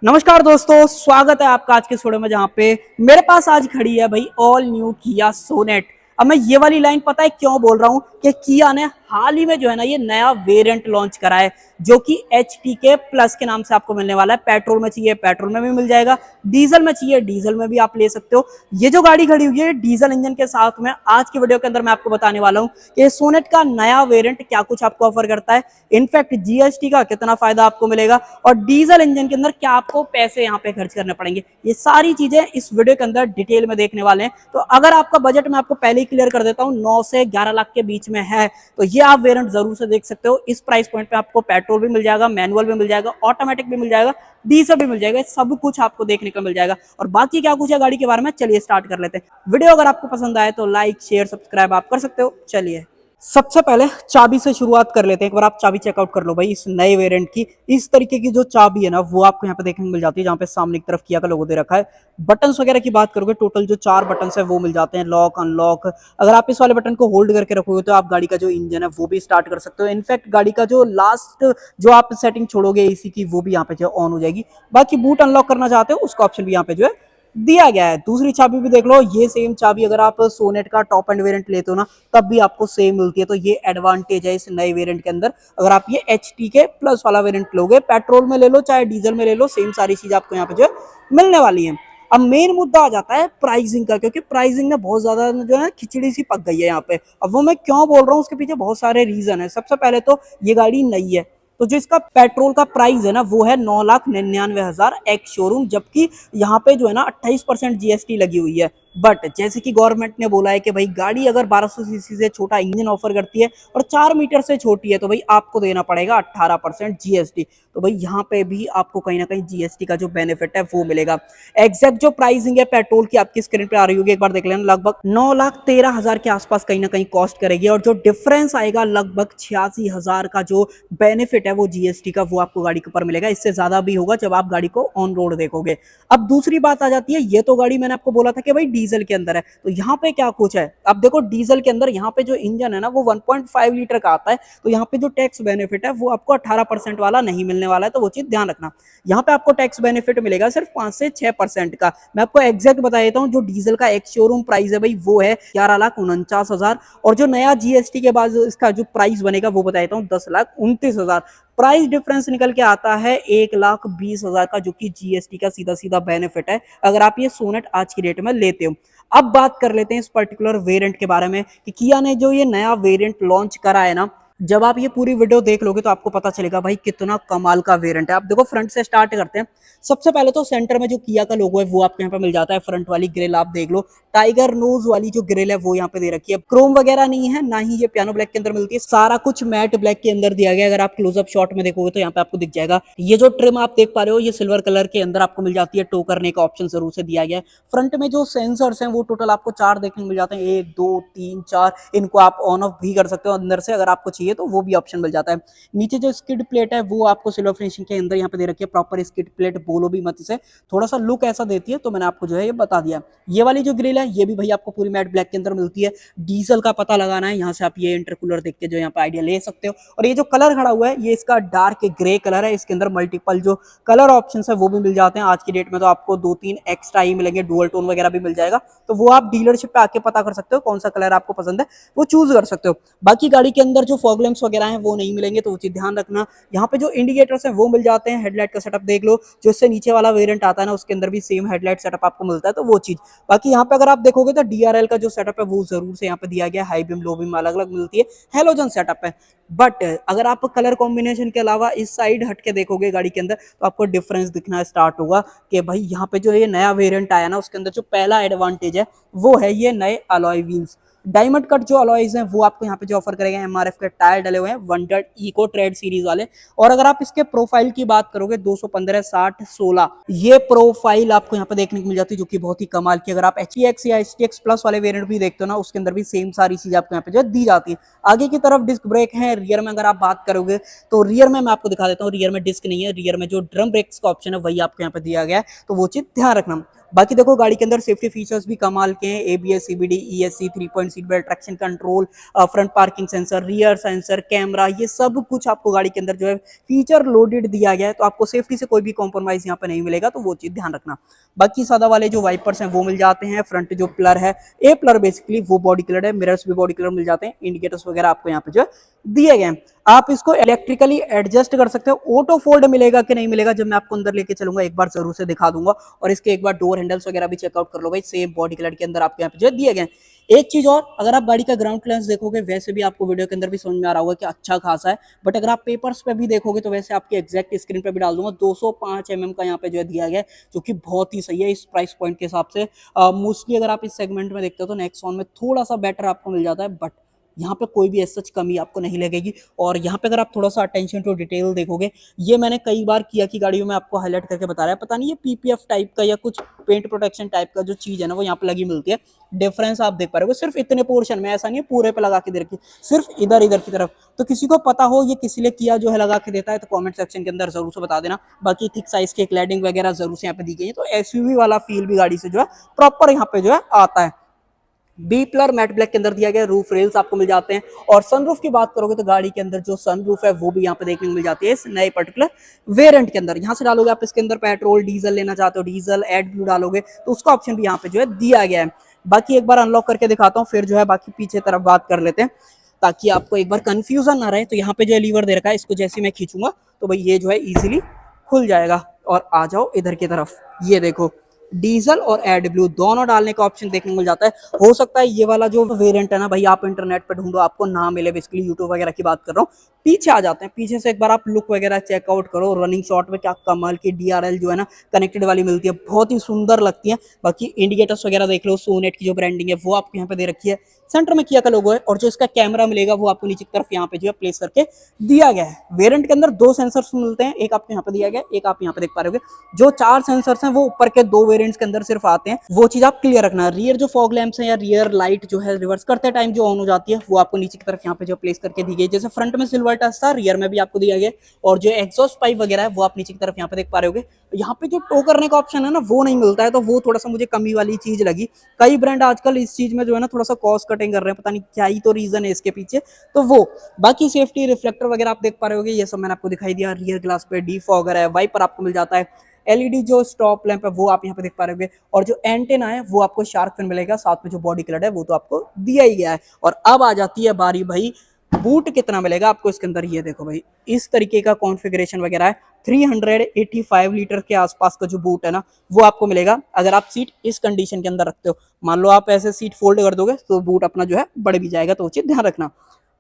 नमस्कार दोस्तों, स्वागत है आपका आज के वीडियो में जहां पे मेरे पास आज खड़ी है भाई ऑल न्यू किया सोनेट। अब मैं ये वाली लाइन पता है क्यों बोल रहा हूं कि किया ने हाल ही में जो है ना ये नया वेरिएंट लॉन्च करा है जो कि HTK प्लस के नाम से आपको मिलने वाला है। पेट्रोल में चाहिए पेट्रोल में भी मिल जाएगा, डीजल में चाहिए डीजल में भी आप ले सकते हो। ये जो गाड़ी खड़ी हुई है डीजल इंजन के साथ में आज की वीडियो के अंदर मैं आपको बताने वाला हूँ कि सोनेट का नया वेरिएंट क्या कुछ आपको ऑफर करता है, इनफैक्ट GST का कितना फायदा आपको मिलेगा और डीजल इंजन के अंदर क्या आपको पैसे यहाँ पे खर्च करने पड़ेंगे। ये सारी चीजें इस वीडियो के अंदर डिटेल में देखने वाले हैं। तो अगर आपका बजट मैं आपको पहले ही क्लियर कर देता हूँ 9 से 11 लाख के बीच में है तो ये आप वेरिएंट जरूर से देख सकते हो। इस प्राइस पॉइंट पे आपको पेट्रोल भी मिल जाएगा, मैनुअल भी मिल जाएगा, ऑटोमेटिक भी मिल जाएगा, डीजल भी मिल जाएगा, सब कुछ आपको देखने को मिल जाएगा। और बाकी क्या कुछ है गाड़ी के बारे में चलिए स्टार्ट कर लेते हैं। वीडियो अगर आपको पसंद आए तो लाइक शेयर सब्सक्राइब आप कर सकते हो। चलिए सबसे पहले चाबी से शुरुआत कर लेते हैं। एक बार आप चाबी चेकआउट कर लो भाई इस नए वेरिएंट की। इस तरीके की जो चाबी है ना वो आपको यहाँ पे देखने को मिल जाती है, जहाँ पे सामने की तरफ किया का लोगो दे रखा है। बटन्स वगैरह की बात करोगे टोटल जो 4 बटन्स है वो मिल जाते हैं, लॉक अनलॉक। अगर आप इस वाले बटन को होल्ड करके रखोगे तो आप गाड़ी का जो इंजन है वो भी स्टार्ट कर सकते हो। इनफैक्ट गाड़ी का जो लास्ट जो आप सेटिंग छोड़ोगे AC की वो भी यहाँ पे जो ऑन हो जाएगी। बाकी बूट अनलॉक करना चाहते हो उसका ऑप्शन भी यहाँ पे जो है दिया गया है। दूसरी चाबी भी देख लो, ये सेम चाबी अगर आप सोनेट का टॉप एंड वेरिएंट लेते हो ना तब भी आपको सेम मिलती है। तो ये एडवांटेज है इस नए वेरिएंट के अंदर। अगर आप ये HTK प्लस वाला वेरिएंट लोगे, पेट्रोल में ले लो चाहे डीजल में ले लो, सेम सारी चीज आपको यहाँ पे जो है मिलने वाली है। अब मेन मुद्दा आ जाता है प्राइसिंग का, क्योंकि प्राइसिंग में बहुत ज्यादा जो है खिचड़ी सी पक गई है यहाँ पे। अब वो मैं क्यों बोल रहा हूँ उसके पीछे बहुत सारे रीजन है। सबसे पहले तो ये गाड़ी नई है तो जो इसका पेट्रोल का प्राइस है ना वो है 9,99,000 एक्स शोरूम, जबकि यहाँ पे जो है ना 28% GST लगी हुई है। बट जैसे कि गवर्नमेंट ने बोला है कि भाई गाड़ी अगर 1200 सीसी से छोटा इंजन ऑफर करती है और 4 मीटर से छोटी है तो भाई आपको देना पड़ेगा 18% GST। तो भाई यहाँ पे भी आपको कहीं ना कहीं GST का जो बेनिफिट है वो मिलेगा। एग्जैक्ट जो प्राइसिंग है पेट्रोल की आपकी स्क्रीन पे आ रही होगी, एक बार देख लेना। लगभग 9,13,000 के आसपास कहीं ना कहीं कॉस्ट करेगी और जो डिफरेंस आएगा लगभग 86,000 का जो बेनिफिट है वो GST का वो आपको गाड़ी के ऊपर मिलेगा। इससे ज्यादा भी होगा जब आप गाड़ी को ऑन रोड देखोगे। अब दूसरी बात आ जाती है, ये तो गाड़ी मैंने आपको बोला था कि भाई डीजल के अंदर है, तो यहाँ पे क्या कुछ है। अब देखो डीजल के अंदर यहाँ पे जो इंजन है ना वो 1.5 लीटर का आता है, तो यहाँ पे जो टैक्स बेनिफिट है वो आपको 18% वाला नहीं मिलने वाला है। तो वो चीज ध्यान रखना, यहाँ पे आपको टैक्स बेनिफिट मिलेगा सिर्फ 5 से 6% का। मैं आपको एग्जैक्ट बता देता हूँ, जो डीजल का एक शोरूम प्राइस है भाई वो है 11,49,000 और जो नया GST के बाद इसका जो प्राइस बनेगा वो बता देता हूँ 10,29,000। प्राइस डिफरेंस निकल के आता है 1,20,000 का, जो कि GST का सीधा सीधा बेनिफिट है अगर आप ये सोनेट आज की डेट में लेते हो। अब बात कर लेते हैं इस पर्टिकुलर वेरिएंट के बारे में कि किया ने जो ये नया वेरिएंट लॉन्च करा है ना, जब आप ये पूरी वीडियो देख लोगे तो आपको पता चलेगा भाई कितना कमाल का वेरिएंट है। आप देखो फ्रंट से स्टार्ट करते हैं। सबसे पहले तो सेंटर में जो किया का लोगो है वो आपको यहाँ पे मिल जाता है। फ्रंट वाली ग्रिल आप देख लो, टाइगर नोज वाली जो ग्रिल है वो यहाँ पे दे रखी है। क्रोम वगैरह नहीं है, ना ही ये पियानो ब्लैक के अंदर मिलती है, सारा कुछ मैट ब्लैक के अंदर दिया गया है। अगर आप क्लोजअप शॉट में देखोगे तो यहाँ पे आपको दिख जाएगा। ये जो ट्रिम आप देख पा रहे हो ये सिल्वर कलर के अंदर आपको मिल जाती है। टो करने का ऑप्शन जरूर से दिया गया है। फ्रंट में जो सेंसर्स हैं वो टोटल आपको 4 देखने को मिल जाते हैं, 1 2 3 4। इनको आप ऑन ऑफ भी कर सकते हो अंदर से, अगर आपको चाहिए तो वो भी ऑप्शन मिल जाता है। नीचे जो स्किड प्लेट है वो आपको सिल्वर फिनिशिंग के अंदर यहाँ पे दे रखी है। प्रॉपर स्किड प्लेट बोलो भी मत इसे, थोड़ा सा लुक ऐसा देती है, तो मैंने आपको जो है ये बता दिया। ये वाली जो ग्रिल है ये भी भाई आपको पूरी मैट ब्लैक के अंदर मिलती है। डीजल का पता लगाना है, यहाँ से आप ये इंटरकूलर देख के जो यहाँ पे आइडिया ले सकते हो। और ये जो कलर खड़ा हुआ है ये इसका डार्क ग्रे कलर है। इसके अंदर मल्टीपल जो कलर ऑप्शन है वो भी मिल जाते हैं। आज की डेट में तो आपको 2-3 एक्स्ट्रा ही मिलेंगे, डुअल टोन वगैरह भी मिल जाएगा। तो वो आप डीलरशिप पे आके पता कर सकते हो कौन सा कलर आपको पसंद है, वो चूज कर सकते हो। बाकी गाड़ी के अंदर जो फॉग लैंप्स वगैरह हैं वो नहीं मिलेंगे, तो वो चीज ध्यान रखना। यहाँ पे जो इंडिकेटर्स हैं वो मिल जाते हैं। हेडलाइट का सेटअप देख लो, जो इससे नीचे वाला वेरिएंट आता है ना उसके अंदर भी सेम हेडलाइट सेटअप आपको मिलता है, तो वो चीज। बाकी यहाँ पे अगर आप देखोगे तो DRL का जो सेटअप है वो जरूर से यहाँ पे दिया गया है। हाई बीम लो बीम अलग अलग मिलती है, हेलोजन सेटअप है। बट अगर आप कलर कॉम्बिनेशन के अलावा इस साइड हट के देखोगे गाड़ी के अंदर तो आपको डिफरेंस दिखना स्टार्ट होगा कि भाई यहाँ पे जो ये नया वेरिएंट आया ना उसके अंदर जो पहला एडवांटेज है वो है ये नए अलॉय व्हील्स। डायमंड कट जो अलॉयज हैं वो आपको यहाँ पे जो ऑफर करेंगे, MRF के टायर डले हुए हैं वंडर इको ट्रेड सीरीज वाले। और अगर आप इसके प्रोफाइल की बात करोगे 215 60 16 ये प्रोफाइल आपको यहाँ पे देखने को मिल जाती है, जो कि बहुत ही कमाल की। अगर आप HTX या HTX प्लस वाले वेरिएंट भी देखते हो ना उसके अंदर भी सेम सारी चीज आपको यहाँ पे जो दी जाती है। आगे की तरफ डिस्क ब्रेक है। रियर में अगर आप बात करोगे तो रियर में मैं आपको दिखा देता हूँ, रियर में डिस्क नहीं है, रियर में जो ड्रम ब्रेक्स का ऑप्शन है वही आपको यहाँ पे दिया गया है, तो वो चीज ध्यान रखना। बाकी देखो गाड़ी के अंदर सेफ्टी फीचर्स भी कमाल के हैं, ABS, CBD, ESC, 3 point seat belt, traction control, front parking sensor, rear sensor, camera, ये सब कुछ आपको गाड़ी के अंदर जो है फीचर लोडेड दिया गया है। तो आपको सेफ्टी से कोई भी कॉम्प्रोमाइज यहाँ पे नहीं मिलेगा, तो वो चीज ध्यान रखना। बाकी सादा वाले जो वाइपर्स हैं वो मिल जाते हैं। फ्रंट जो पिलर है, ए पिलर बेसिकली वो बॉडी कलर है, मिरर्स भी बॉडी कलर मिल जाते हैं। इंडिकेटर्स वगैरह आपको यहाँ पे जो है दिए गए हैं। आप इसको इलेक्ट्रिकली एडजस्ट कर सकते हो। ऑटो फोल्ड मिलेगा कि नहीं मिलेगा जब मैं आपको अंदर लेके चलूंगा एक बार जरूर से दिखा दूंगा। और इसके एक बार डोर हैंडल्स वगैरह भी चेकआउट कर लो भाई, सेम बॉडी कलर के अंदर आपको यहाँ पे जो दिए गए। एक चीज और, अगर आप गाड़ी का ग्राउंड क्लियरेंस देखोगे वैसे भी आपको वीडियो के अंदर भी समझ में आ रहा होगा कि अच्छा खासा है, बट अगर आप पेपर्स पे भी देखोगे तो वैसे आपके एग्जैक्ट स्क्रीन पे भी डाल दूंगा, 205 का यहाँ पे जो है दिया गया है, जो कि बहुत ही सही है इस प्राइस पॉइंट के हिसाब से। मोस्टली अगर आप इस सेगमेंट में देखते हो तो नेक्सॉन में थोड़ा सा बेटर आपको मिल जाता है, बट यहाँ पे कोई भी ऐसा कमी आपको नहीं लगेगी। और यहाँ पे अगर आप थोड़ा सा अटेंशन टू डिटेल देखोगे, ये मैंने कई बार किया कि गाड़ियों में आपको हाईलाइट करके बता रहा है, पता नहीं ये पीपीएफ टाइप का या कुछ पेंट प्रोटेक्शन टाइप का जो चीज है ना वो यहाँ पे लगी मिलती है। डिफरेंस आप देख पा रहे हो सिर्फ इतने पोर्शन में, ऐसा नहीं है पूरे पे लगा के दे रखी, सिर्फ इधर इधर की तरफ। तो किसी को पता हो ये किसी लिए किया जो है लगा के देता है तो कमेंट सेक्शन के अंदर जरूर से बता देना। बाकी थिक साइज के क्लैडिंग वगैरह जरूर से यहाँ पे दी गई है, तो एसयूवी वाला फील भी गाड़ी से जो है प्रॉपर यहाँ पे जो है आता है। बी पिलर मैट ब्लैक के अंदर दिया गया, रूफ रेल्स आपको मिल जाते हैं। और सनरूफ की बात करोगे तो गाड़ी के अंदर जो सनरूफ है वो भी यहाँ पे देखने को मिल जाती है इस नए पर्टिकुलर वेरिएंट के अंदर। यहाँ से डालोगे आप इसके अंदर पेट्रोल डीजल लेना चाहते हो, डीजल एड ब्लू डालोगे तो उसका ऑप्शन भी यहाँ पे जो है दिया गया है। बाकी एक बार अनलॉक करके दिखाता हूँ, फिर जो है बाकी पीछे तरफ बात कर लेते हैं ताकि आपको एक बार कंफ्यूजन ना रहे। तो यहाँ पे जो लीवर दे रखा है, इसको जैसे मैं खींचूंगा तो भाई ये जो है इजीली खुल जाएगा। और आ जाओ इधर की तरफ, ये देखो डीजल और एड ब्लू दोनों डालने का ऑप्शन देखने को मिल जाता है। हो सकता है ये वाला जो वेरिएंट है ना भाई आप इंटरनेट पे ढूंढो आपको ना मिले, बेसिकली यूट्यूब वगैरह की बात कर रहा हूँ। पीछे आ जाते हैं, पीछे से एक बार आप लुक वगैरह चेकआउट करो। रनिंग शॉट में क्या कमाल की डीआरएल जो है ना कनेक्टेड वाली मिलती है, बहुत ही सुंदर लगती है। बाकी इंडिकेटर्स वगैरह देख लो, सोनेट की जो ब्रांडिंग है वो आपको यहाँ पे दे रखी है। सेंटर में किया का लोगो है और जो इसका कैमरा मिलेगा वो आपको नीचे की तरफ यहाँ पे जो है प्लेस करके दिया गया है। वेरिएंट के अंदर 2 सेंसर्स मिलते हैं, एक आपको यहाँ पे दिया गया, एक आप यहाँ पे देख पा रहे हो। जो 4 सेंसर्स हैं वो ऊपर के 2 वेरिएंट्स के अंदर सिर्फ आते हैं, वो चीज आप क्लियर रखना। रियर जो फॉग लैंप्स हैं या रियर लाइट जो है रिवर्स करते टाइम जो ऑन हो जाती है वो आपको नीचे की तरफ यहाँ पे जो प्लेस करके दी गई। जैसे फ्रंट में सिल्वर टच था, रियर में भी आपको दिया गया। और जो एग्जॉस्ट पाइप वगैरह है वो आप नीचे की तरफ यहाँ पे देख पा रहे हो। यहाँ पे जो टो करने का ऑप्शन है ना वो नहीं मिलता है, तो वो थोड़ा सा मुझे कमी वाली चीज लगी। कई ब्रांड आजकल इस चीज में जो है ना थोड़ा सा कॉस्ट कटिंग कर रहे हैं, पता नहीं क्या ही तो रीजन है इसके पीछे। तो वो बाकी सेफ्टी रिफ्लेक्टर वगैरह आप देख पा रहे होगे, ये सब मैंने आपको दिखाई दिया। रियर ग्लास पे डिफॉगर है, वाइपर आपको मिल जाता है। एलईडी जो स्टॉप लैंप है वो आप यहाँ पे देख पा रहे होगे। और जो एंटेना है वो आपको शार्क फिन मिलेगा, साथ में जो बॉडी कलर है वो तो आपको दिया ही गया है। और अब आ जाती है बारी भाई बूट कितना मिलेगा आपको इसके अंदर। ये देखो भाई इस तरीके का कॉन्फ़िगरेशन वगैरह है। 385 लीटर के आसपास का जो बूट है ना वो आपको मिलेगा अगर आप सीट इस कंडीशन के अंदर रखते हो। मान लो आप ऐसे सीट फोल्ड कर दोगे तो बूट अपना जो है बढ़ भी जाएगा, तो वो चीज ध्यान रखना।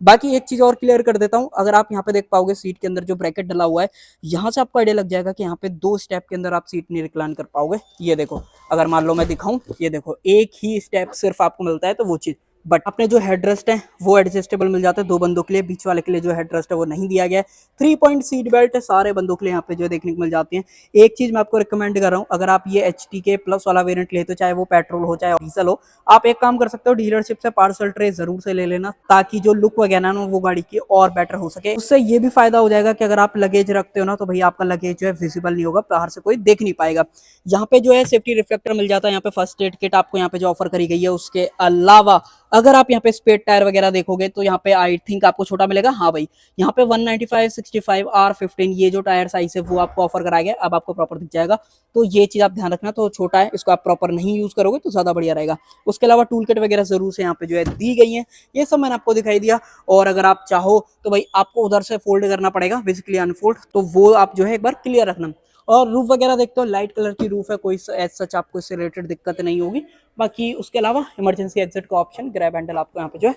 बाकी एक चीज और क्लियर कर देता हूं, अगर आप यहाँ पे देख पाओगे सीट के अंदर जो ब्रैकेट डला हुआ है, यहाँ से आपको आइडिया लग जाएगा कि यहाँ पे 2 स्टेप के अंदर आप सीट नहीं रिक्लाइन कर पाओगे। ये देखो अगर मान लो मैं दिखाऊं, ये देखो एक ही स्टेप सिर्फ आपको मिलता है, तो वो चीज। बट अपने जो हेडरेस्ट है वो एडजस्टेबल मिल जाता है 2 बंदों के लिए, बीच वाले के लिए जो हेडरेस्ट है वो नहीं दिया गया है। 3 पॉइंट सीट बेल्ट है, सारे बंदों के लिए यहाँ पे जो देखने को मिल जाती है। एक चीज मैं आपको रिकमेंड कर रहा हूँ, अगर आप ये एच के प्लस वाला वेरिएंट लेते हो, चाहे वो पेट्रोल हो चाहे डीजल हो, आप एक काम कर सकते हो डीलरशिप से पार्सल ट्रे जरूर से ले लेना, ताकि जो लुक वगैरह ना वो गाड़ी की और बेटर हो सके। उससे ये भी फायदा हो जाएगा कि अगर आप लगेज रखते हो ना तो भाई आपका लगेज जो है विजिबल नहीं होगा, बाहर से कोई देख नहीं पाएगा। यहाँ पे जो है सेफ्टी रिफ्लेक्टर मिल जाता है, यहाँ पे फर्स्ट एड किट आपको यहाँ पे जो ऑफर करी गई है। उसके अलावा अगर आप यहाँ पे स्पेड टायर वगैरह देखोगे तो यहाँ पे आई थिंक आपको छोटा मिलेगा। हाँ भाई यहाँ पे 195 65 R15 ये जो टायर साइज है वो आपको ऑफर कराया गया। अब आपको प्रॉपर दिख जाएगा, तो ये चीज आप ध्यान रखना। तो छोटा है, इसको आप प्रॉपर नहीं यूज करोगे तो ज्यादा बढ़िया रहेगा। उसके अलावा टूल किट वगैरह जरूर से यहाँ पे जो है दी गई है, ये सब मैंने आपको दिखाई दिया। और अगर आप चाहो तो भाई आपको उधर से फोल्ड करना पड़ेगा, बेसिकली अनफोल्ड, तो वो आप जो है एक बार क्लियर रखना। और रूफ वगैरह देखते हो लाइट कलर की रूफ है, कोई एज सच आपको इससे रिलेटेड दिक्कत नहीं होगी। बाकी उसके अलावा इमरजेंसी एग्जिट का ऑप्शन, ग्रैब हैंडल आपको यहाँ पे जो है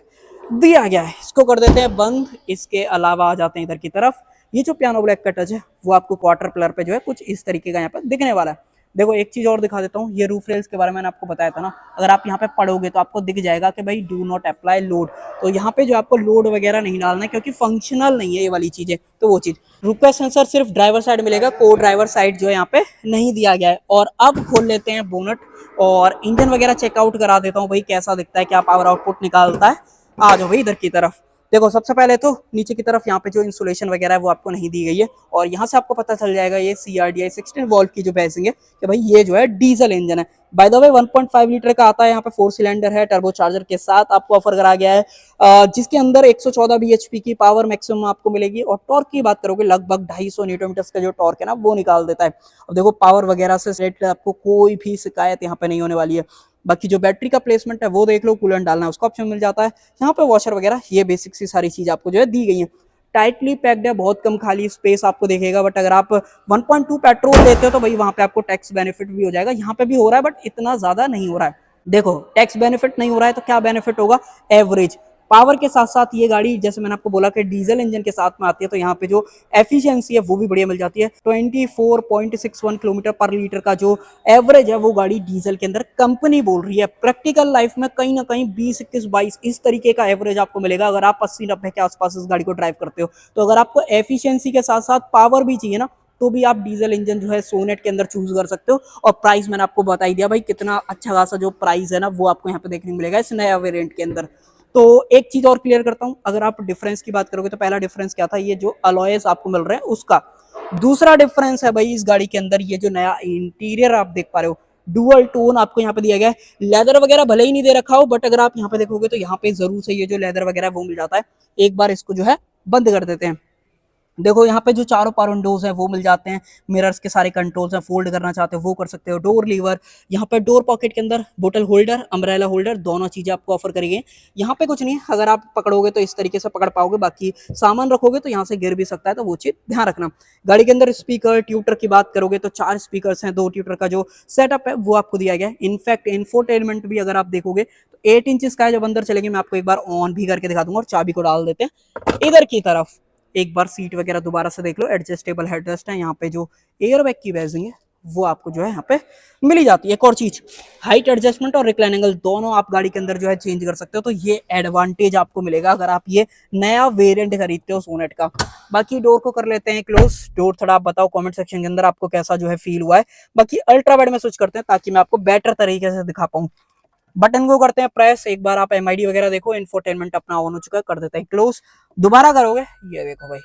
दिया गया है। इसको कर देते हैं बंद। इसके अलावा आ जाते हैं इधर की तरफ। ये जो पियानो ब्लैक का टच है वो आपको क्वार्टर पिलर पे जो है कुछ इस तरीके का यहाँ पर दिखने वाला है। देखो एक चीज और दिखा देता हूँ, ये रूफ रेल्स के बारे में मैंने आपको बताया था ना, अगर आप यहाँ पे पढ़ोगे तो आपको दिख जाएगा कि भाई डू नॉट अप्लाई लोड। तो यहाँ पे जो आपको लोड वगैरह नहीं डालना है, क्योंकि फंक्शनल नहीं है ये वाली चीजें, तो वो चीज। रुपए सेंसर सिर्फ ड्राइवर साइड मिलेगा, को ड्राइवर साइड जो है यहाँ पे नहीं दिया गया है। और अब खोल लेते हैं बोनट और इंजन वगैरह चेकआउट करा देता हूँ भाई कैसा दिखता है, क्या पावर आउटपुट निकालता है। आ जाओ भाई इधर की तरफ। देखो सबसे पहले तो नीचे की तरफ यहाँ पे जो इंसुलेशन वगैरह है वो आपको नहीं दी गई है, और यहाँ से आपको पता चल जाएगा ये CRDI 16 वोल्ट की जो बैसिंग है कि भाई ये जो है डीजल इंजन है। बाय द वे 1.5 लीटर का आता है, यहाँ पे 4 सिलेंडर है, टर्बो चार्जर के साथ आपको ऑफर करा गया है, जिसके अंदर 114 bhp की पावर मैक्सिमम आपको मिलेगी। और टॉर्क की बात करोगे लगभग 250 न्यूटन मीटर का जो टॉर्क है ना वो निकाल देता है। अब देखो पावर वगैरह से आपको कोई भी शिकायत यहाँ पे नहीं होने वाली है। बाकी जो बैटरी का प्लेसमेंट है वो देख लो, कूलेंट डालना है उसका ऑप्शन मिल जाता है, यहाँ पे वॉशर वगैरह ये बेसिक सी सारी चीज आपको जो है दी गई है। टाइटली पैक्ड है, बहुत कम खाली स्पेस आपको देखेगा, बट अगर आप 1.2 पेट्रोल लेते हो तो भाई वहां पे आपको टैक्स बेनिफिट भी हो जाएगा, यहाँ पे भी हो रहा है बट इतना ज्यादा नहीं हो रहा है। देखो टैक्स बेनिफिट नहीं हो रहा है तो क्या बेनिफिट होगा, एवरेज पावर के साथ साथ ये गाड़ी जैसे मैंने आपको बोला कि डीजल इंजन के साथ में आती है, तो यहाँ पे जो एफिशिएंसी है वो भी बढ़िया मिल जाती है। 24.61 किलोमीटर पर लीटर का जो एवरेज है वो गाड़ी डीजल के अंदर कंपनी बोल रही है। प्रैक्टिकल लाइफ में कहीं ना कहीं 20, 21, 22 इस तरीके का एवरेज आपको मिलेगा अगर आप 80-90 के आसपास इस गाड़ी को ड्राइव करते हो। तो अगर आपको एफिशिएंसी के साथ साथ पावर भी चाहिए ना, तो भी आप डीजल इंजन जो है सोनेट के अंदर चूज कर सकते हो। और प्राइस मैंने आपको बता ही दिया भाई, कितना अच्छा खासा जो प्राइस है ना वो आपको यहाँ पे देखने को मिलेगा इस नया वेरिएंट के अंदर। तो एक चीज और क्लियर करता हूं, अगर आप डिफरेंस की बात करोगे तो पहला डिफरेंस क्या था, ये जो अलॉयस आपको मिल रहे हैं उसका। दूसरा डिफरेंस है भाई इस गाड़ी के अंदर ये जो नया इंटीरियर आप देख पा रहे हो, डुअल टोन आपको यहाँ पे दिया गया है। लेदर वगैरह भले ही नहीं दे रखा हो, बट अगर आप यहाँ पे देखोगे तो यहाँ पे जरूर से ये जो लेदर वगैरह वो मिल जाता है। एक बार इसको जो है बंद कर देते हैं। देखो यहाँ पे जो चारों पार विंडोज हैं वो मिल जाते हैं, मिरर्स के सारे कंट्रोल्स हैं, फोल्ड करना चाहते हो वो कर सकते हो, डोर लीवर, यहाँ पे डोर पॉकेट के अंदर बोतल होल्डर, अम्ब्रेला होल्डर, दोनों चीजें आपको ऑफर करी गई। यहाँ पे कुछ नहीं, अगर आप पकड़ोगे तो इस तरीके से पकड़ पाओगे, बाकी सामान रखोगे तो यहाँ से गिर भी सकता है, तो वो चीज ध्यान रखना। गाड़ी के अंदर स्पीकर ट्यूटर की बात करोगे तो 4 स्पीकर हैं, 2 ट्यूटर का जो सेटअप है वो आपको दिया गया है। इनफैक्ट इंफोटेनमेंट भी अगर आप देखोगे तो 8 इंचेस का है। जब अंदर चलेंगे मैं आपको एक बार ऑन भी करके दिखा दूंगा, और चाबी को डाल देते हैं इधर की तरफ। एक बार सीट वगैरह दोबारा से देख लो, एडजस्टेबल हेडरेस्ट है, यहाँ पे जो एयर बैग की बैजिंग है वो आपको जो है यहाँ पे मिली जाती है। एक और चीज, हाइट एडजस्टमेंट और रिक्लाइन एंगल दोनों आप गाड़ी के अंदर जो है चेंज कर सकते हो, तो ये एडवांटेज आपको मिलेगा अगर आप ये नया वेरिएंट खरीदते हो सोनेट का। बाकी डोर को कर लेते हैं क्लोज। डोर थोड़ा आप बताओ कमेंट सेक्शन के अंदर आपको कैसा जो है फील हुआ है। बाकी अल्ट्रा वाइड में स्विच करते हैं ताकि मैं आपको बेटर तरीके से दिखा पाऊँ। बटन को करते हैं प्रेस, एक बार आप एमआईडी वगैरह देखो, इंफोटेनमेंट अपना ऑन हो चुका है, कर देते हैं क्लोज। दोबारा करोगे ये देखो भाई,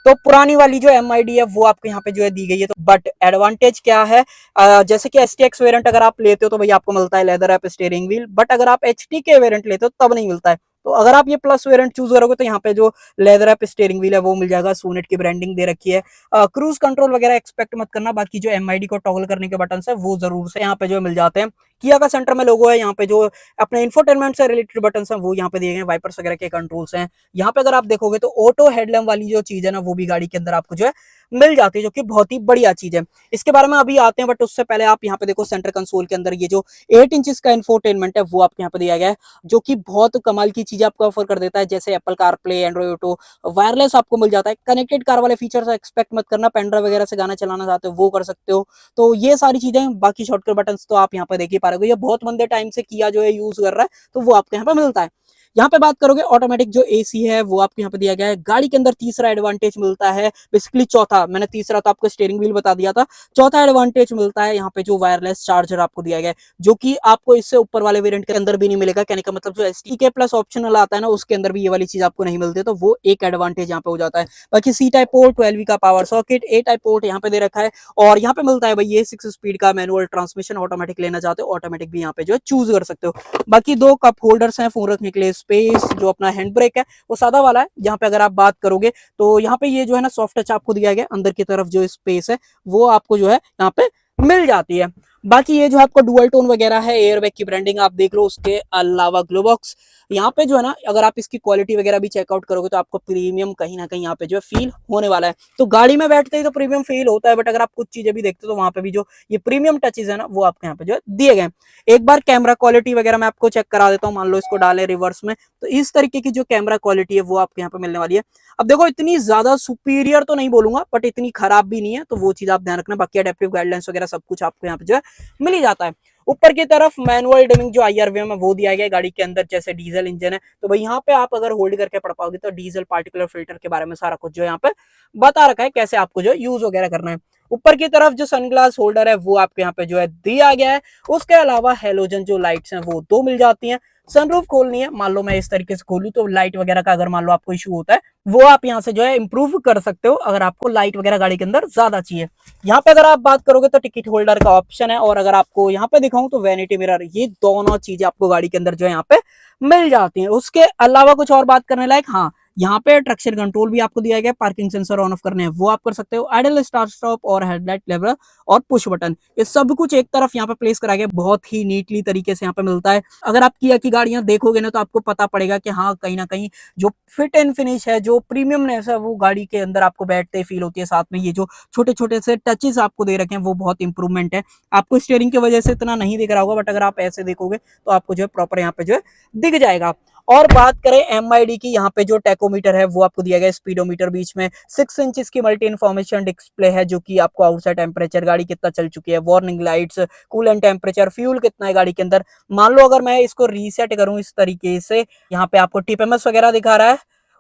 तो पुरानी वाली जो एमआईडी है वो आपको यहाँ पे जो है दी गई है। तो बट एडवांटेज क्या है, जैसे कि STX वेरिएंट अगर आप लेते हो तो भाई आपको मिलता है leather wrap steering wheel, but अगर आप HT के वेरिएंट लेते हो तब नहीं मिलता है। तो अगर आप ये प्लस वेरिएंट चूज करोगे तो यहाँ पे जो लेदर रैप स्टीयरिंग व्हील है वो मिल जाएगा, सोनेट की ब्रांडिंग दे रखी है। क्रूज कंट्रोल वगैरह एक्सपेक्ट मत करना, बाकी जो एमआईडी को टॉगल करने के बटन है वो जरूर से यहाँ पे जो मिल जाते हैं। किया का सेंटर में लोगो है, यहाँ पे जो अपने इंफोटेनमेंट से रिलेटेड बटन है वो यहाँ पे दिए गए, वाइपर्स वगैरह के कंट्रोल्स हैं। यहाँ पे अगर आप देखोगे तो ऑटो हेडलैम्प वाली जो चीज है ना वो भी गाड़ी के अंदर आपको जो है मिल जाती है, जो कि बहुत ही बढ़िया चीज है। इसके बारे में अभी आते हैं, बट उससे पहले आप यहाँ पे देखो सेंटर कंसोल के अंदर ये जो 8 इंचेस का इंफोटेनमेंट है वो आपको यहाँ पे दिया गया है, जो कि बहुत कमाल की चीज आपको ऑफर कर देता है, जैसे Apple car play, Android auto, wireless आपको मिल जाता है। कनेक्टेड कार वाले फीचर्स एक्सपेक्ट मत करना, पेनड्राइव वगैरह से गाना चलाना चाहते हो वो कर सकते हो। तो ये सारी चीजें, बाकी शॉर्टकट बटन तो आप यहाँ पे देख ही पा रहे हो, ये बहुत मंदे टाइम से किया जो है यूज कर रहा है, तो वो आपको यहाँ पे मिलता है। यहाँ पे बात करोगे ऑटोमेटिक जो एसी है वो आपको यहाँ पे दिया गया है। गाड़ी के अंदर तीसरा एडवांटेज मिलता है, बेसिकली चौथा, मैंने तीसरा तो आपको स्टीयरिंग व्हील बता दिया था, चौथा एडवांटेज मिलता है यहाँ पे जो वायरलेस चार्जर आपको दिया गया है, जो कि आपको इससे ऊपर वाले वेरिएंट के अंदर भी नहीं मिलेगा। कहने का मतलब जो STK प्लस ऑप्शनल आता है ना उसके अंदर भी ये वाली चीज आपको नहीं मिलती, तो वो एक एडवांटेज यहाँ पे हो जाता है। बाकी C टाइप पोर्ट, 12V का power socket, A type port यहाँ पे दे रखा है, और यहाँ पे मिलता है भाई ये 6 स्पीड का मैनुअल ट्रांसमिशन। ऑटोमेटिक लेना चाहते हो ऑटोमेटिक भी यहाँ पे जो है चूज कर सकते हो। बाकी 2 कप होल्डर्स हैं, फोन रखने के लिए स्पेस, जो अपना हैंड ब्रेक है वो सादा वाला है। यहाँ पे अगर आप बात करोगे तो यहाँ पे ये जो है ना सॉफ्ट टच आपको दिया गया, अंदर की तरफ जो स्पेस है वो आपको जो है यहाँ पे मिल जाती है। बाकी ये जो आपको डुअल टोन वगैरह है, एयरबैग की ब्रांडिंग आप देख लो, उसके अलावा ग्लोबॉक्स यहाँ पे जो है ना, अगर आप इसकी क्वालिटी वगैरह भी चेकआउट करोगे तो आपको प्रीमियम कहीं ना कहीं यहाँ पे जो है फील होने वाला है। तो गाड़ी में बैठते ही तो प्रीमियम फील होता है, बट अगर आप कुछ चीजें भी देखते हो तो वहां पे भी जो ये प्रीमियम टचेज है ना वो आपके यहाँ पे जो है दिए गए। एक बार कैमरा क्वालिटी वगैरह मैं आपको चेक करा देता हूँ। मान लो इसको डाले रिवर्स में, तो इस तरीके की जो कैमरा क्वालिटी है वो आपके यहाँ पे मिलने वाली है। अब देखो इतनी ज्यादा सुपीरियर तो नहीं बोलूंगा, बट इतनी खराब भी नहीं है, तो वो चीज आप ध्यान रखना। बाकी एडेप्टिव गाइडलाइंस वगैरह सब कुछ आपको यहाँ पे जो है मिल ही जाता है। ऊपर की तरफ मैनुअल डिमिंग जो IRVM है वो दिया गया है गाड़ी के अंदर, जैसे डीजल इंजन है तो भाई यहाँ पे आप अगर होल्ड करके पढ़ पाओगे तो डीजल पार्टिकुलर फिल्टर के बारे में सारा कुछ जो यहाँ पे बता रखा है, कैसे आपको जो यूज वगैरह करना है। ऊपर की तरफ जो सनग्लास होल्डर है वो आपको यहाँ पे जो है दिया गया है। उसके अलावा हेलोजन जो लाइट्स हैं वो 2 मिल जाती हैं। सनरूफ खोलनी है, मान लो मैं इस तरीके से खोलूं तो लाइट वगैरह का अगर मान लो आपको इशू होता है वो आप यहाँ से जो है इंप्रूव कर सकते हो, अगर आपको लाइट वगैरह गाड़ी के अंदर ज्यादा चाहिए। यहाँ पे अगर आप बात करोगे तो टिकट होल्डर का ऑप्शन है, और अगर आपको यहाँ पे दिखाऊं तो वैनिटी मिरर, ये दोनों चीजें आपको गाड़ी के अंदर जो है यहाँ पे मिल जाती हैं। उसके अलावा कुछ और बात करने लायक, हाँ यहाँ पे ट्रैक्शन कंट्रोल भी आपको दिया गया है, पार्किंग सेंसर ऑन ऑफ करने हैं वो आप कर सकते हो, आइडल स्टार्ट स्टॉप और हेडलाइट लेवल और पुश बटन, ये सब कुछ एक तरफ यहाँ पे प्लेस करा गया, बहुत ही नीटली तरीके से यहाँ पे मिलता है। अगर आप किया की गाड़ियां देखोगे ना तो आपको पता पड़ेगा कि हाँ कहीं ना कहीं जो फिट एंड फिनिश है, जो प्रीमियमनेस है, वो गाड़ी के अंदर आपको बैठते ही फील होती है। साथ में ये जो छोटे छोटे से टचेस आपको दे रखे हैं वो बहुत इंप्रूवमेंट है। आपको स्टीयरिंग की वजह से इतना नहीं दिख रहा होगा, बट अगर आप ऐसे देखोगे तो आपको जो है प्रॉपर यहाँ पे जो है दिख जाएगा। और बात करें एमआईडी की, यहाँ पे जो टैकोमीटर है वो आपको दिया गया है, स्पीडोमीटर बीच में 6 इंच की मल्टी इन्फॉर्मेशन डिस्प्ले है जो कि आपको आउटसाइड टेम्परेचर, गाड़ी कितना चल चुकी है, warning lights, coolant temperature, fuel कितना है गाड़ी के अंदर। मान लो अगर मैं इसको रीसेट करूं इस तरीके से, यहाँ पे आपको टीपीएमएस वगैरह दिखा रहा है।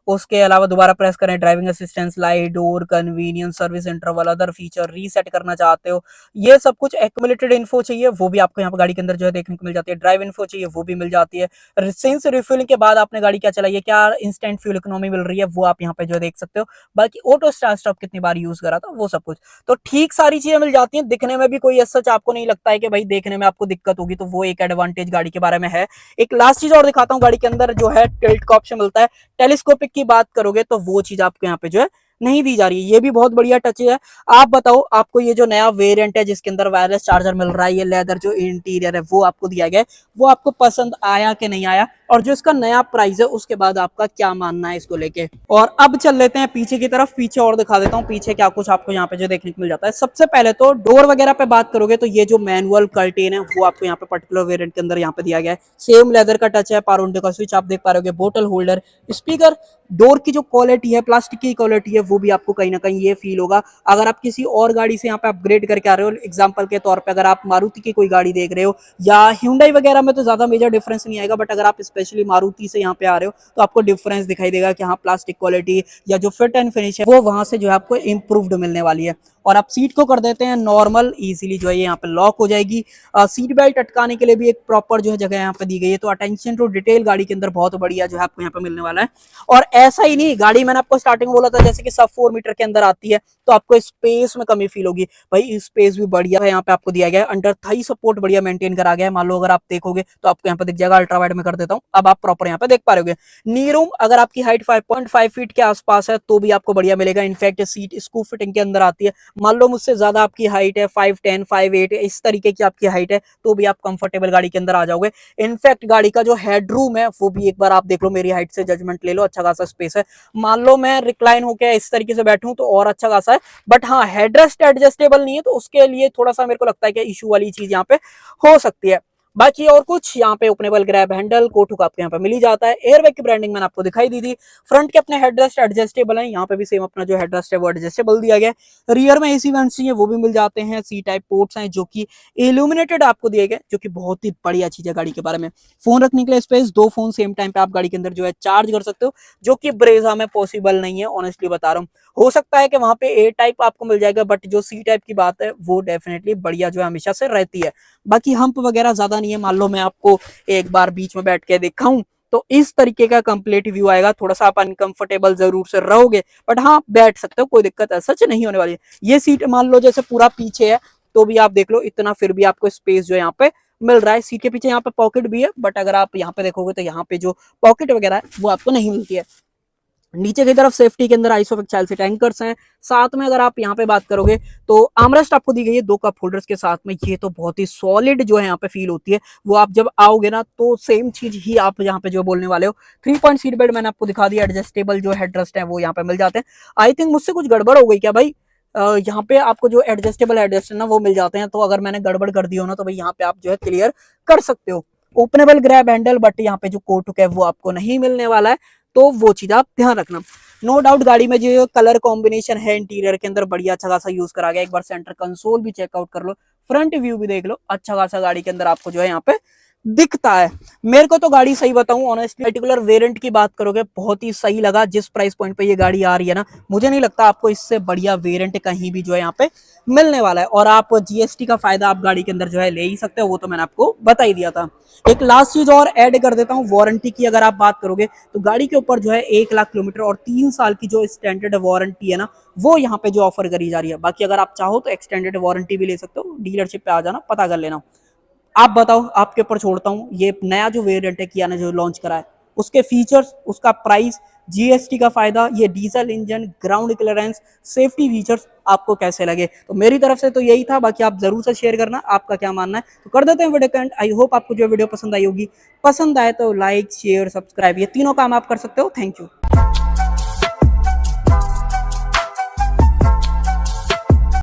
उसके अलावा दोबारा प्रेस करें, driving assistance, light, door, convenience, service interval, other feature, reset करना चाहते हो, ये सब कुछ एक्यूमुलेटेड इन्फो चाहिए वो भी आपको यहाँ पर गाड़ी के अंदर जो है देखने को मिल जाती है। ड्राइव इन्फो चाहिए वो भी मिल जाती है। सिंस रिफ्यूलिंग के बाद आपने गाड़ी क्या चलाई है, क्या इंस्टेंट फ्यूल इकोनॉमी मिल रही है, वो आप यहाँ पे जो है देख सकते हो। बाकी ऑटो स्टार्ट स्टॉप कितनी बार यूज करा था, वो सब कुछ तो ठीक सारी चीजें मिल जाती हैं। दिखने में भी कोई सच आपको नहीं लगता है कि भाई देखने में आपको दिक्कत होगी, तो वो एक एडवांटेज गाड़ी के बारे में है। एक लास्ट चीज और दिखाता हूँ, गाड़ी के अंदर जो है टिल्ट का ऑप्शन मिलता है। टेलीस्कोपिक की बात करोगे तो वो चीज आपको यहाँ पे जो है नहीं दी जा रही है, ये भी बहुत बढ़िया टच है। आप बताओ, आपको ये जो नया वेरिएंट है जिसके अंदर वायरलेस चार्जर मिल रहा है, ये लेदर जो इंटीरियर है वो आपको दिया गया है, वो आपको पसंद आया कि नहीं आया, और जो इसका नया प्राइस है उसके बाद आपका क्या मानना है इसको लेके। और अब चल लेते हैं पीछे की तरफ, पीछे और दिखा देता हूँ पीछे क्या कुछ आपको यहाँ पे जो देखने को मिल जाता है। सबसे पहले तो डोर वगैरह पे बात करोगे तो ये जो मैनुअल कर्टेन है वो आपको यहाँ पे पर्टिकुलर वेरिएंट के अंदर यहाँ पे दिया गया है। सेम लेदर का टच है, पावर विंडो का स्विच आप देख पा रहे हो, बोतल होल्डर, स्पीकर, डोर की जो क्वालिटी है, प्लास्टिक की क्वालिटी है, वो भी आपको कहीं ना कहीं ये फील होगा। अगर आप किसी और गाड़ी से यहाँ पे अपग्रेड करके आ रहे हो, एग्जांपल के तौर पे अगर आप मारुति की कोई गाड़ी देख रहे हो या Hyundai वगैरह में, तो ज्यादा मेजर डिफरेंस नहीं आएगा, बट अगर आप स्पेशली मारुति से यहाँ पे आ रहे हो तो आपको डिफरेंस दिखाई देगा कि हाँ प्लास्टिक क्वालिटी या जो फिट एंड फिनिश है वो वहां से जो है आपको इंप्रूव्ड मिलने वाली है। और आप सीट को कर देते हैं नॉर्मल, इजीली जो है ये यहाँ पे लॉक हो जाएगी। सीट बेल्ट अटकाने के लिए भी एक प्रॉपर जो है जगह यहाँ पे दी गई है। तो अटेंशन टू डिटेल गाड़ी के अंदर बहुत बढ़िया जो है आपको यहाँ पे मिलने वाला है। और ऐसा ही नहीं, गाड़ी मैंने आपको स्टार्टिंग में बोला था जैसे कि सब 4 मीटर के अंदर आती है तो आपको स्पेस में कमी फील होगी, भाई स्पेस भी बढ़िया है यहाँ पे आपको दिया गया है। अंडर थाई सपोर्ट बढ़िया मेंटेन करा गया है। मान लो अगर आप देखोगे तो आपको यहाँ पे दिख जाएगा, अल्ट्रा वाइड में कर देता हूँ, अब आप प्रॉपर यहाँ पे देख पा रहे हो। नी रूम अगर आपकी हाइट 5.5 फीट के आसपास है तो भी आपको बढ़िया मिलेगा। इनफैक्ट सीट स्कूप फिटिंग के अंदर आती है। मान लो मुझसे ज्यादा आपकी हाइट है, 5'10", 5'8", इस तरीके की आपकी हाइट है, तो भी आप कंफर्टेबल गाड़ी के अंदर आ जाओगे। इनफैक्ट गाड़ी का जो हेडरूम है वो भी एक बार आप देख लो, मेरी हाइट से जजमेंट ले लो, अच्छा खासा स्पेस है। मान लो मैं रिक्लाइन होकर इस तरीके से बैठूं तो और अच्छा खासा है, बट हाँ हेडरेस्ट एडजस्टेबल नहीं है, तो उसके लिए थोड़ा सा मेरे को लगता है कि इशू वाली चीज यहाँ पे हो सकती है। बाकी और कुछ यहाँ पे ओपनेबल ग्रैब हैंडल, कोटू का आपको यहाँ पे मिल ही जाता है। एयरबैग की ब्रांडिंग मैंने आपको दिखाई दी थी। फ्रंट के अपने हेडरेस्ट एडजस्टेबल है, यहाँ पे भी सेम अपना जो हेडरेस्ट है वो एडजस्टेबल दिया गया है। रियर में एसी वेंट्स चाहिए वो भी मिल जाते हैं। सी टाइप पोर्ट्स हैं जो कि इल्यूमिनेटेड आपको दिए गए, जो कि बहुत ही बढ़िया चीज है गाड़ी के बारे में। फोन रखने के लिए स्पेस, 2 फोन सेम टाइम पे आप गाड़ी के अंदर जो है चार्ज कर सकते हो, जो कि ब्रेजा में पॉसिबल नहीं है, ऑनेस्टली बता रहा हूँ। हो सकता है कि वहां पे ए टाइप आपको मिल जाएगा, बट जो सी टाइप की बात है वो डेफिनेटली बढ़िया जो है हमेशा से रहती है। बाकी हम्प वगैरह ज्यादा नहीं है। मान लो मैं आपको एक बार बीच में बैठ के दिखाऊं तो इस तरीके का कंप्लीट व्यू आएगा। थोड़ा सा आप अनकंफर्टेबल जरूर से रहोगे, बट हाँ बैठ सकते हो, कोई दिक्कत ऐसा नहीं होने वाली है। ये सीट मान लो जैसे पूरा पीछे है तो भी आप देख लो इतना फिर भी आपको स्पेस जो है यहाँ पे मिल रहा है। सीट के पीछे यहाँ पे पॉकेट भी है, बट अगर आप यहाँ पे देखोगे तो यहाँ पे जो पॉकेट वगैरह है वो आपको नहीं मिलती है। नीचे की तरफ सेफ्टी के अंदर आइसोफिक चाइल्ड सीट एंकर्स हैं। साथ में अगर आप यहाँ पे बात करोगे तो आर्मरेस्ट आपको दी गई है 2 कप होल्डर्स के साथ में। ये तो बहुत ही सॉलिड जो है यहाँ पे फील होती है, वो आप जब आओगे ना तो सेम चीज ही आप यहाँ पे जो बोलने वाले हो। 3 पॉइंट सीट बेल्ट मैंने आपको दिखा दिया। एडजस्टेबल जो हेडरेस्ट है वो यहाँ पे मिल जाते हैं। आई थिंक मुझसे कुछ गड़बड़ हो गई क्या भाई, यहाँ पे आपको जो एडजस्टेबल हेडरेस्ट है ना वो मिल जाते हैं, तो अगर मैंने गड़बड़ कर दी हो ना तो भाई यहाँ पे आप जो है क्लियर कर सकते हो। ओपनेबल ग्रैब हैंडल, बट यहाँ पे जो कोटुक है वो आपको नहीं मिलने वाला है, तो वो चीज आप ध्यान रखना। नो डाउट गाड़ी में जो कलर कॉम्बिनेशन है इंटीरियर के अंदर बढ़िया अच्छा खासा यूज करा गया। एक बार सेंटर कंसोल भी चेकआउट कर लो, फ्रंट व्यू भी देख लो, अच्छा खासा गाड़ी के अंदर आपको जो है यहाँ पे दिखता है। मेरे को तो गाड़ी सही बताऊं ऑनेस्टली, पर्टिकुलर वेरिएंट की बात करोगे बहुत ही सही लगा। जिस प्राइस पॉइंट पे ये गाड़ी आ रही है ना, मुझे नहीं लगता आपको इससे बढ़िया वेरिएंट कहीं भी जो है यहाँ पे मिलने वाला है। और आप जीएसटी का फायदा आप गाड़ी के अंदर जो है ले ही सकते हो, वो तो मैंने आपको बता ही दिया था। एक लास्ट चीज और ऐड कर देता हूँ, वारंटी की अगर आप बात करोगे तो गाड़ी के ऊपर जो है 1 लाख किलोमीटर और 3 साल की जो स्टैंडर्ड वारंटी है ना, वो यहाँ पे जो ऑफर करी जा रही है। बाकी अगर आप चाहो तो एक्सटेंडेड वारंटी भी ले सकते हो, डीलरशिप पे आ जाना, पता कर लेना। आप बताओ, आपके ऊपर छोड़ता हूँ, ये नया जो वेरिएंट है किया ने जो लॉन्च करा है, उसके फीचर्स, उसका प्राइस, जीएसटी का फायदा, ये diesel engine, ground clearance, safety features आपको कैसे लगे। तो मेरी तरफ से तो यही था, बाकी आप जरूर से शेयर करना आपका क्या मानना है। तो कर देते हैं वीडियो का एंड। आई होप आपको जो वीडियो पसंद आई होगी, पसंद आए तो लाइक शेयर सब्सक्राइब ये तीनों काम आप कर सकते हो। Thank you.